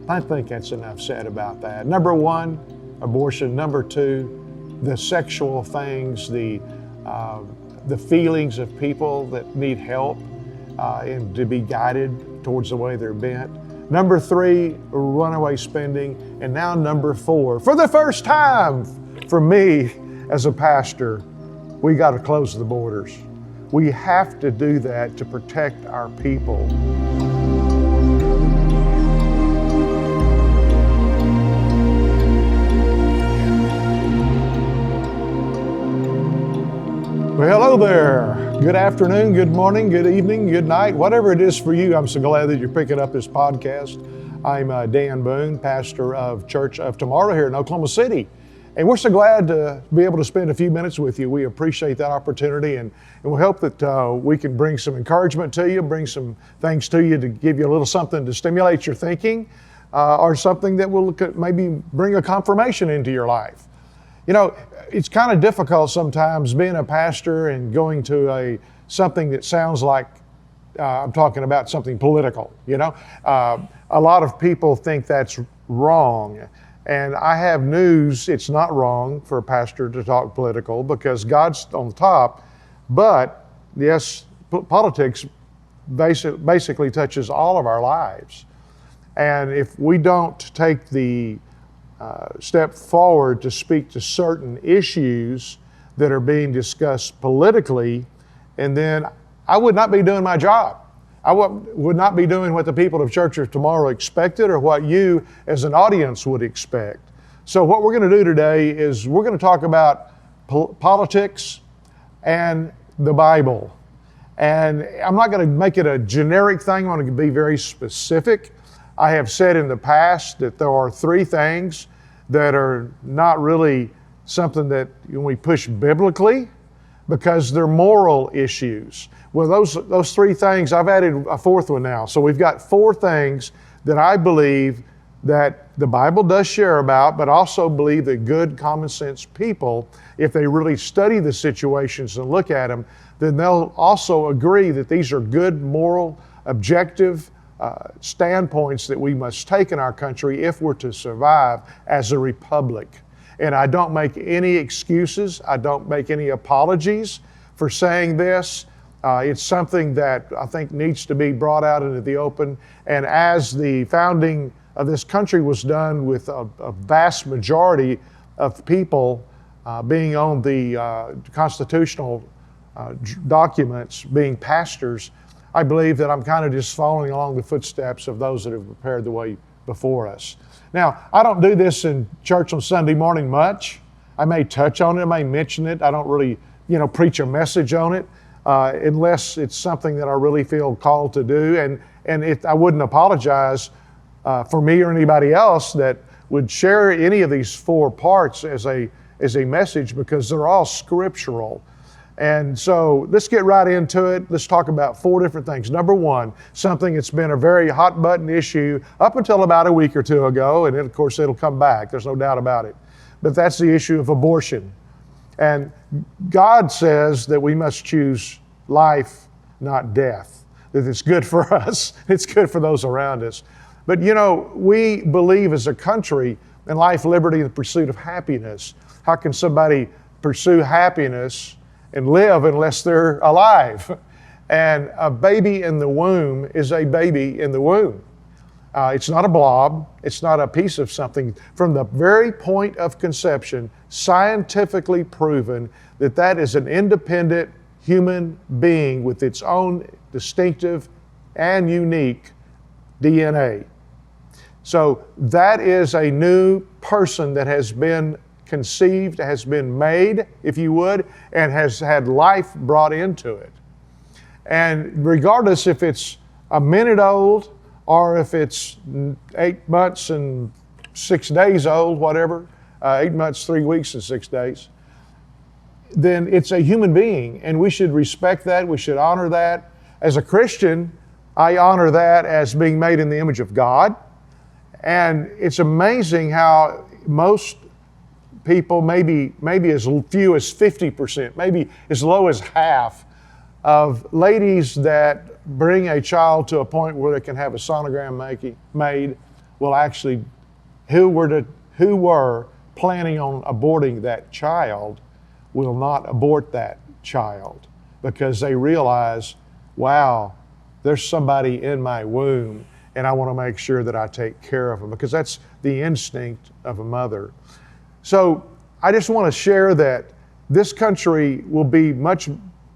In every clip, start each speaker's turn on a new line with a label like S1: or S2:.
S1: I think that's enough said about that. Number one, abortion. Number two, the sexual things, the feelings of people that need help and to be guided towards the way they're bent. Number three, runaway spending. And now number four, for the first time for me as a pastor, we got to close the borders. We have to do that to protect our people. Well, hello there. Good afternoon, good morning, good evening, good night, whatever it is for you. I'm so glad that you're picking up this podcast. I'm Dan Boone, pastor of Church of Tomorrow here in Oklahoma City. And we're so glad to be able to spend a few minutes with you. We appreciate that opportunity, and we hope that we can bring some encouragement to you, bring some things to you to give you a little something to stimulate your thinking, or something that will maybe bring a confirmation into your life. You know, it's kind of difficult sometimes being a pastor and going to something that sounds like I'm talking about something political, you know. A lot of people think that's wrong. And I have news, it's not wrong for a pastor to talk political because God's on the top. But yes, politics basically touches all of our lives. And if we don't take the step forward to speak to certain issues that are being discussed politically, and then I would not be doing my job. I would not be doing what the people of Church of Tomorrow expected or what you as an audience would expect. So what we're going to do today is we're going to talk about politics and the Bible. And I'm not going to make it a generic thing. I'm going to be very specific. I have said in the past that there are three things that are not really something that we push biblically because they're moral issues. Well, those three things, I've added a fourth one now. So we've got four things that I believe that the Bible does share about, but also believe that good common sense people, if they really study the situations and look at them, then they'll also agree that these are good, moral, objective standpoints that we must take in our country if we're to survive as a republic. And I don't make any excuses. I don't make any apologies for saying this. It's something that I think needs to be brought out into the open. And as the founding of this country was done with a vast majority of people being on the constitutional documents, being pastors, I believe that I'm kind of just following along the footsteps of those that have prepared the way before us. Now, I don't do this in church on Sunday morning much. I may touch on it, I may mention it. I don't really, preach a message on it unless it's something that I really feel called to do. And I wouldn't apologize for me or anybody else that would share any of these four parts as a message because they're all scriptural. And so let's get right into it. Let's talk about four different things. Number one, something that's been a very hot button issue up until about a week or two ago, and then of course it'll come back, there's no doubt about it. But that's the issue of abortion. And God says that we must choose life, not death. That it's good for us, it's good for those around us. But we believe as a country in life, liberty, and the pursuit of happiness. How can somebody pursue happiness and live unless they're alive? And a baby in the womb is a baby in the womb. It's not a blob. It's not a piece of something. From the very point of conception, scientifically proven that is an independent human being with its own distinctive and unique DNA. So that is a new person that has been conceived, has been made, if you would, and has had life brought into it. And regardless if it's a minute old or if it's 8 months and 6 days old, whatever, 8 months, 3 weeks and 6 days, then it's a human being, and we should respect that, we should honor that. As a Christian, I honor that as being made in the image of God. And it's amazing how most people, maybe as few as 50%, maybe as low as half of ladies that bring a child to a point where they can have a sonogram made will actually, who were planning on aborting that child will not abort that child because they realize, wow, there's somebody in my womb and I want to make sure that I take care of them, because that's the instinct of a mother. So I just want to share that this country will be much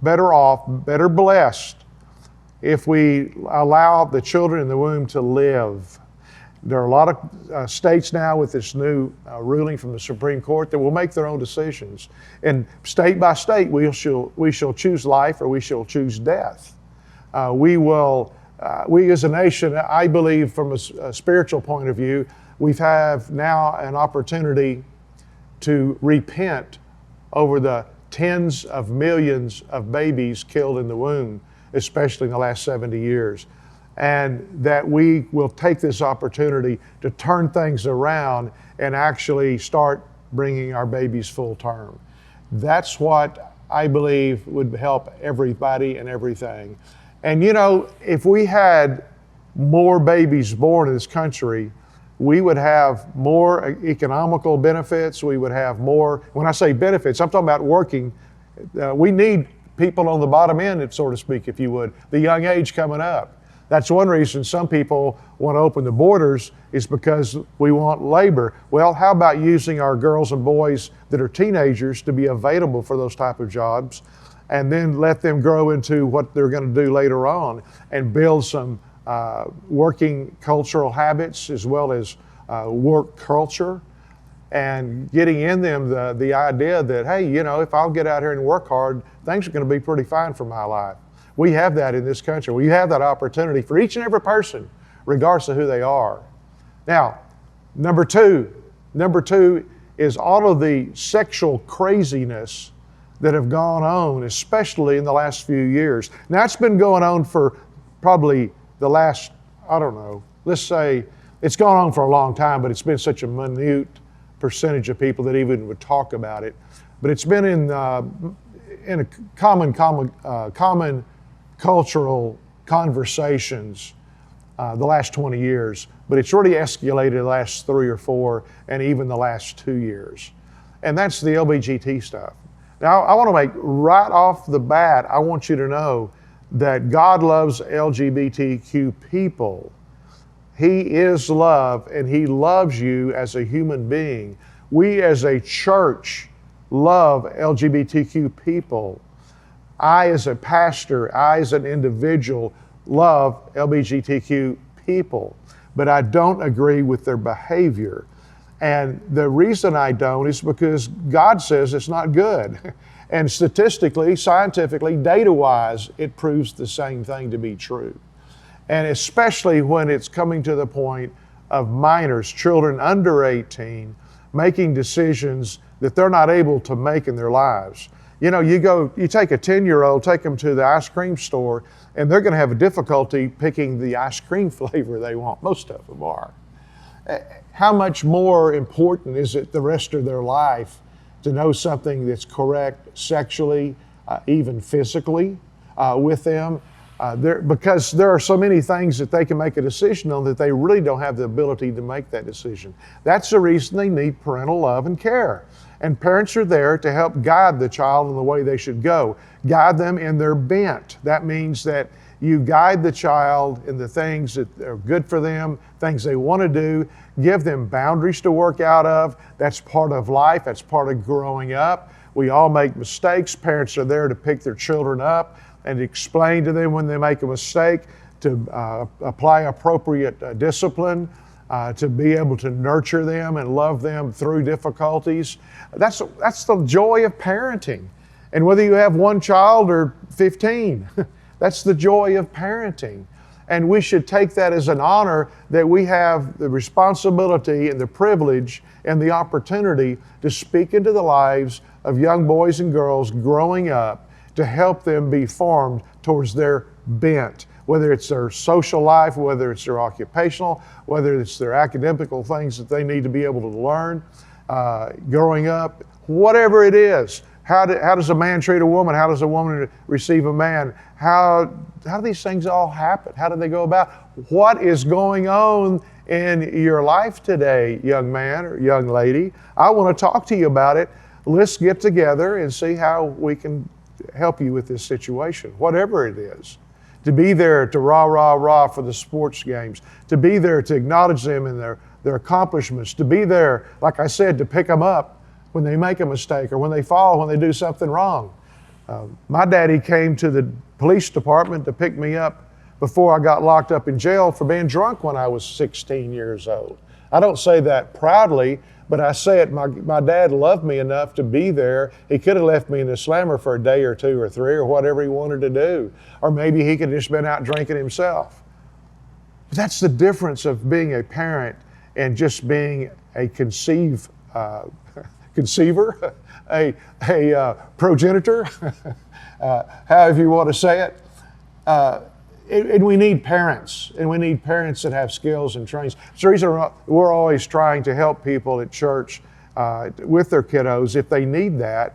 S1: better off, better blessed, if we allow the children in the womb to live. There are a lot of states now with this new ruling from the Supreme Court that will make their own decisions. And state by state, we shall choose life or we shall choose death. We as a nation, I believe from a spiritual point of view, we have now an opportunity to repent over the tens of millions of babies killed in the womb, especially in the last 70 years. And that we will take this opportunity to turn things around and actually start bringing our babies full term. That's what I believe would help everybody and everything. And you know, if we had more babies born in this country, we would have more economical benefits. We would have more, when I say benefits, I'm talking about working. We need people on the bottom end, so to speak, if you would, the young age coming up. That's one reason some people want to open the borders, is because we want labor. Well, how about using our girls and boys that are teenagers to be available for those type of jobs, and then let them grow into what they're going to do later on and build some working cultural habits as well as work culture, and getting in them the idea that, hey, you know, if I'll get out here and work hard, things are going to be pretty fine for my life. We have that in this country. We have that opportunity for each and every person, regardless of who they are. Now, number two is all of the sexual craziness that have gone on, especially in the last few years. Now, it's been going on for probably the last, I don't know, let's say it's gone on for a long time, but it's been such a minute percentage of people that even would talk about it. But it's been in a common cultural conversations the last 20 years, but it's really escalated the last 3 or 4 and even the last 2 years. And that's the LBGT stuff. Now, I want to make right off the bat, I want you to know that God loves LGBTQ people. He is love, and He loves you as a human being. We as a church love LGBTQ people. I as a pastor, I as an individual love LGBTQ people, but I don't agree with their behavior. And the reason I don't is because God says it's not good. And statistically, scientifically, data-wise, it proves the same thing to be true. And especially when it's coming to the point of minors, children under 18, making decisions that they're not able to make in their lives. You know, you take a 10-year-old, take them to the ice cream store, and they're going to have a difficulty picking the ice cream flavor they want. Most of them are. How much more important is it the rest of their life to know something that's correct sexually, even physically with them? Because there are so many things that they can make a decision on that they really don't have the ability to make that decision. That's the reason they need parental love and care. And parents are there to help guide the child in the way they should go, guide them in their bent. That means that you guide the child in the things that are good for them, things they want to do, give them boundaries to work out of. That's part of life, that's part of growing up. We all make mistakes. Parents are there to pick their children up and explain to them when they make a mistake, to apply appropriate discipline, to be able to nurture them and love them through difficulties. That's the joy of parenting. And whether you have one child or 15, that's the joy of parenting. And we should take that as an honor that we have the responsibility and the privilege and the opportunity to speak into the lives of young boys and girls growing up, to help them be formed towards their bent, whether it's their social life, whether it's their occupational, whether it's their academical things that they need to be able to learn growing up, whatever it is. How does a man treat a woman? How does a woman receive a man? How do these things all happen? How do they go about? What is going on in your life today, young man or young lady? I want to talk to you about it. Let's get together and see how we can help you with this situation, whatever it is. To be there to rah for the sports games, to be there to acknowledge them and their accomplishments, to be there, like I said, to pick them up when they make a mistake or when they fall, when they do something wrong. My daddy came to the police department to pick me up before I got locked up in jail for being drunk when I was 16 years old. I don't say that proudly, but I say it, my dad loved me enough to be there. He could have left me in the slammer for a day or two or three or whatever he wanted to do. Or maybe he could have just been out drinking himself. But that's the difference of being a parent and just being a conceiver, a progenitor, however you want to say it. And we need parents, and we need parents that have skills and trainings. It's the reason we're always trying to help people at church with their kiddos. If they need that,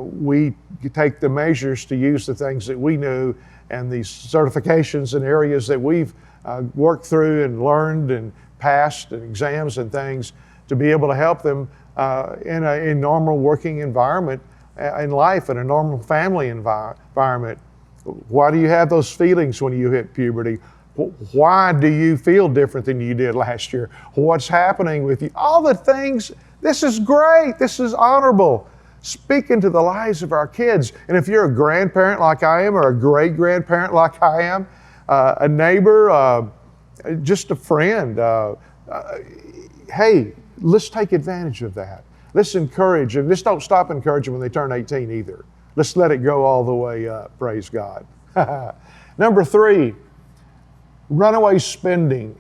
S1: we take the measures to use the things that we knew and these certifications and areas that we've worked through and learned and passed and exams and things to be able to help them in a normal working environment in life, in a normal family environment. Why do you have those feelings when you hit puberty? Why do you feel different than you did last year? What's happening with you? All the things, this is great, this is honorable. Speak into the lives of our kids. And if you're a grandparent like I am, or a great-grandparent like I am, a neighbor, just a friend, hey, let's take advantage of that. Let's encourage them. Let's don't stop encouraging when they turn 18 either. Let's let it go all the way up, praise God. Number 3, runaway spending.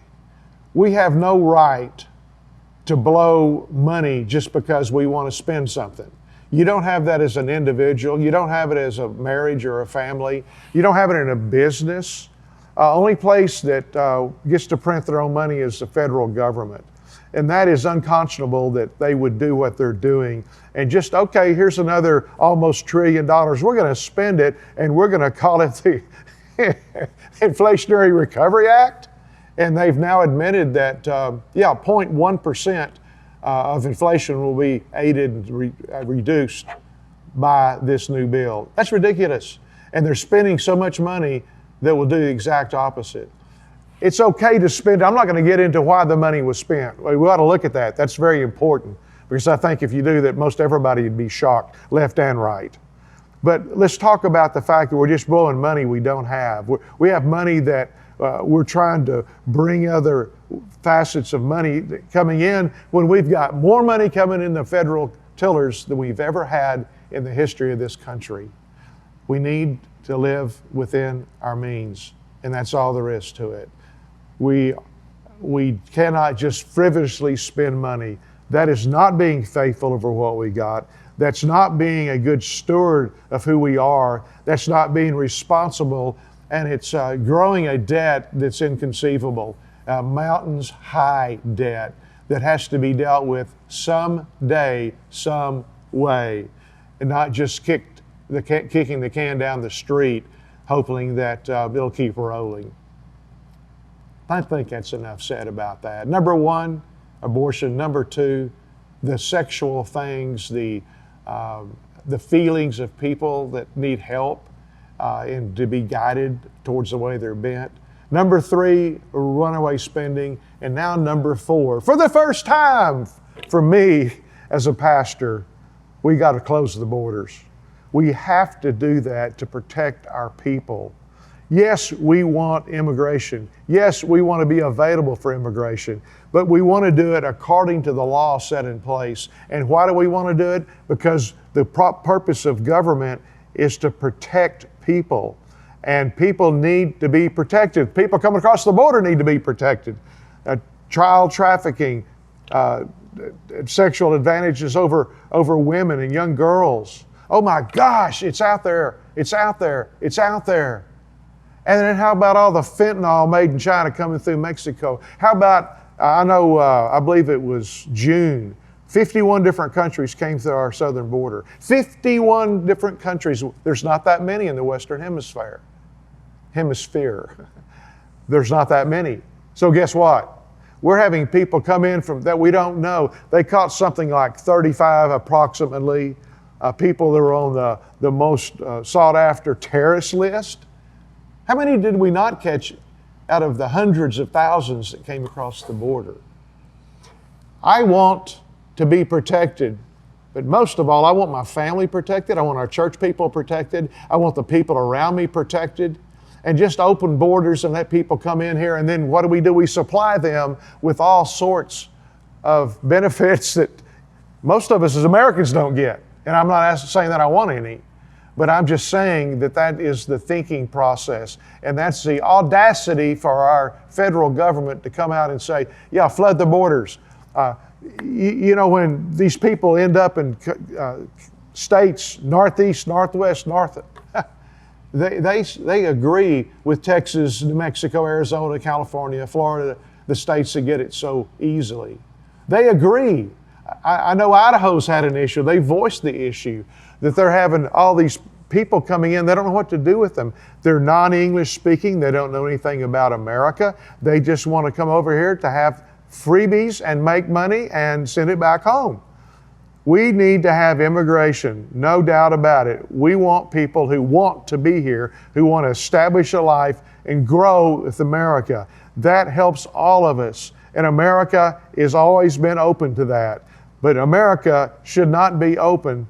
S1: We have no right to blow money just because we want to spend something. You don't have that as an individual. You don't have it as a marriage or a family. You don't have it in a business. Only place that gets to print their own money is the federal government. And that is unconscionable that they would do what they're doing and just, okay, here's another almost $1 trillion. We're going to spend it and we're going to call it the Inflationary Recovery Act. And they've now admitted that, 0.1% of inflation will be aided and reduced by this new bill. That's ridiculous. And they're spending so much money that will do the exact opposite. It's okay to spend. I'm not going to get into why the money was spent. We ought to look at that. That's very important because I think if you do that, most everybody would be shocked, left and right. But let's talk about the fact that we're just blowing money we don't have. We have money that we're trying to bring other facets of money coming in when we've got more money coming in the federal tillers than we've ever had in the history of this country. We need to live within our means, and that's all there is to it. We cannot just frivolously spend money. That is not being faithful over what we got. That's not being a good steward of who we are. That's not being responsible, and it's growing a debt that's inconceivable, mountains high debt that has to be dealt with someday, some way, and not just kicking the can down the street, hoping that it'll keep rolling. I think that's enough said about that. Number 1, abortion. Number 2, the sexual things, the feelings of people that need help and to be guided towards the way they're bent. Number 3, runaway spending. And now number 4, for the first time for me as a pastor, we got to close the borders. We have to do that to protect our people. Yes, we want immigration. Yes, we want to be available for immigration, but we want to do it according to the law set in place. And why do we want to do it? Because the purpose of government is to protect people, and people need to be protected. People coming across the border need to be protected. Child trafficking, sexual advantages over women and young girls. Oh my gosh, it's out there, it's out there, it's out there. And then how about all the fentanyl made in China coming through Mexico? How about, I believe it was June, 51 different countries came through our southern border. 51 different countries. There's not that many in the Western Hemisphere. There's not that many. So guess what? We're having people come in from that we don't know. They caught something like 35 approximately people that were on the most sought after terrorist list. How many did we not catch out of the hundreds of thousands that came across the border? I want to be protected, but most of all, I want my family protected. I want our church people protected. I want the people around me protected. And just open borders and let people come in here. And then what do? We supply them with all sorts of benefits that most of us as Americans don't get. And I'm not saying that I want any, but I'm just saying that that is the thinking process. And that's the audacity for our federal government to come out and say, yeah, flood the borders. You know, when these people end up in states, northeast, northwest, north, they agree with Texas, New Mexico, Arizona, California, Florida, the states that get it so easily. They agree. I know Idaho's had an issue. They voiced the issue that they're having all these people coming in. They don't know what to do with them. They're non-English speaking. They don't know anything about America. They just want to come over here to have freebies and make money and send it back home. We need to have immigration, no doubt about it. We want people who want to be here, who want to establish a life and grow with America. That helps all of us. And America has always been open to that. But America should not be open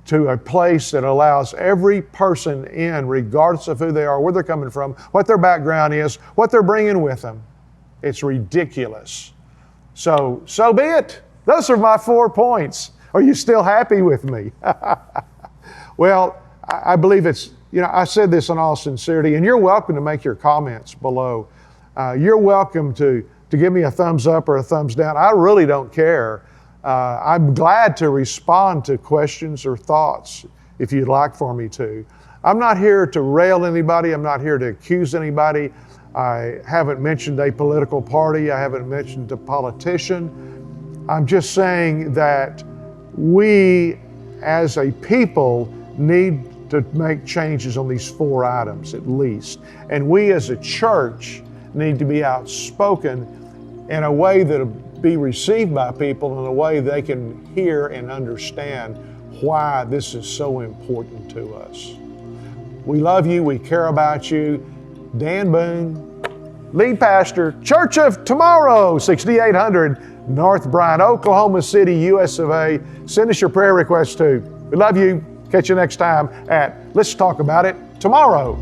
S1: to a place that allows every person in, regardless of who they are, where they're coming from, what their background is, what they're bringing with them. It's ridiculous. So be it. Those are my 4 points. Are you still happy with me? Well, I believe it's, I said this in all sincerity, and you're welcome to make your comments below. You're welcome to give me a thumbs up or a thumbs down. I really don't care. I'm glad to respond to questions or thoughts if you'd like for me to. I'm not here to rail anybody. I'm not here to accuse anybody. I haven't mentioned a political party. I haven't mentioned a politician. I'm just saying that we as a people need to make changes on these 4 items at least. And we as a church need to be outspoken in a way that'll be received by people, in a way they can hear and understand why this is so important to us. We love you. We care about you. Dan Boone, lead pastor, Church of Tomorrow, 6800 North Bryan, Oklahoma City, US of A. Send us your prayer requests too. We love you. Catch you next time at Let's Talk About It Tomorrow.